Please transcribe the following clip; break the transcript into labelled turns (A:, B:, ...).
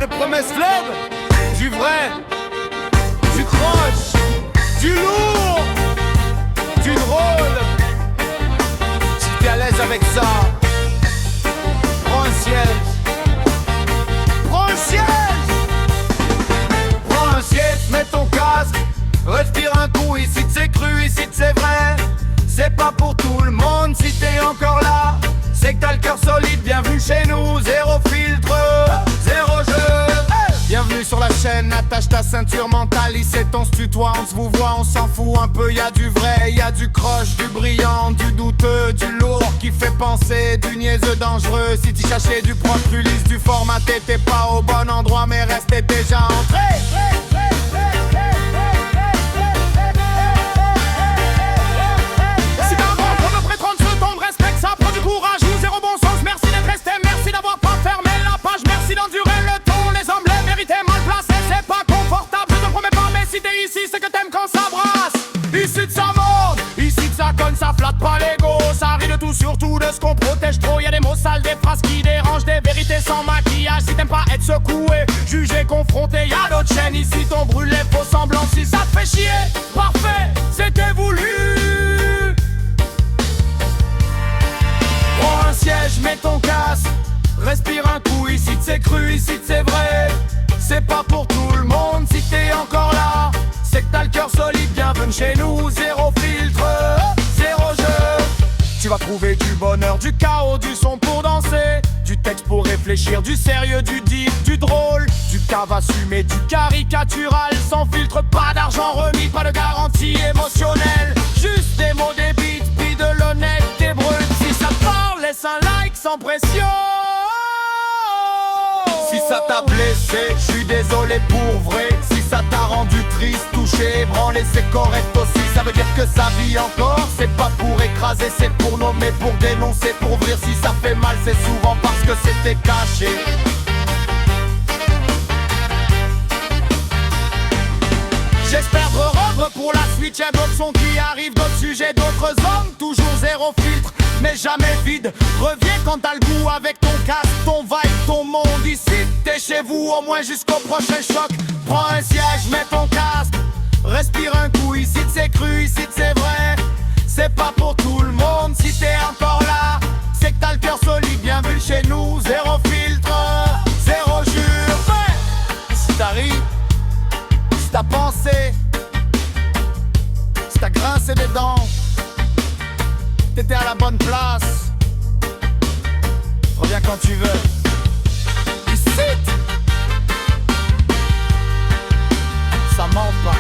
A: de promesses faibles, du vrai, du croche, du lourd, du drôle. Si t'es à l'aise avec ça, prends un siège. Prends un siège. Prends un siège, mets ton casque. Respire un coup, ici c'est cru, ici c'est vrai. C'est pas pour tout le monde, si t'es encore là, c'est que t'as le cœur solide, bienvenue chez nous. Zéro filtre, zéro jeu. Bienvenue sur la chaîne, attache ta ceinture mentale. Ici on se tutoie, on se vous voit, on s'en fout un peu. Y'a du vrai, y'a du croche, du brillant, du douteux, du lourd qui fait penser, du niaiseux dangereux. Si tu cherchais du proche, plus lisse, du formaté, t'es pas au bon endroit mais restez déjà entré. Ça flatte pas l'ego, ça rit de tout, surtout de ce qu'on protège trop. Y'a des mots sales, des phrases qui dérangent, des vérités sans maquillage. Si t'aimes pas être secoué, jugé, confronté, y'a d'autres chaînes. Ici ton brûlé, faux semblant. Si ça te fait chier, parfait, c'était voulu. Prends un siège, mets ton casque, respire un coup. Ici c'est cru, ici c'est vrai. C'est pas pour tout le monde, si t'es encore là, c'est que t'as le cœur solide, bienvenue chez nous. Zéro filtre, zéro jeu. Tu vas trouver du bonheur, du chaos, du son pour danser, du texte pour réfléchir, du sérieux, du deep, du drôle, du cave assumé, du caricatural. Sans filtre, pas d'argent remis, pas de garantie émotionnelle. Juste des mots, des beats, puis de l'honnête, des brutes. Si ça te parle, laisse un like sans pression. Si ça t'a blessé, je suis désolé pour vrai. Si ça t'a rendu triste, touché, ébranlé, c'est correct aussi. Ça veut dire que ça vit encore. C'est pas pour écraser, c'est pour nommer, pour dénoncer, pour ouvrir. Si ça fait mal, c'est souvent parce que c'était caché. J'espère te rendre pour la suite. Y'a d'autres sons qui arrivent, d'autres sujets, d'autres hommes. Toujours zéro filtre, mais jamais vide. Reviens quand t'as le goût avec ton casque, ton vibe, ton monde. Ici t'es chez vous au moins jusqu'au prochain choc. Prends un siège, mets ton casque, respire un coup. Ici c'est cru, ici c'est vrai. C'est pas pour tout le monde, si t'es encore là, c'est que t'as le cœur solide, bienvenue chez nous. Zéro filtre, zéro jure. Si t'as ri, si t'as pensé, si t'as grincé des dents, t'étais à la bonne place. Reviens quand tu veux. Ici, ça ment pas.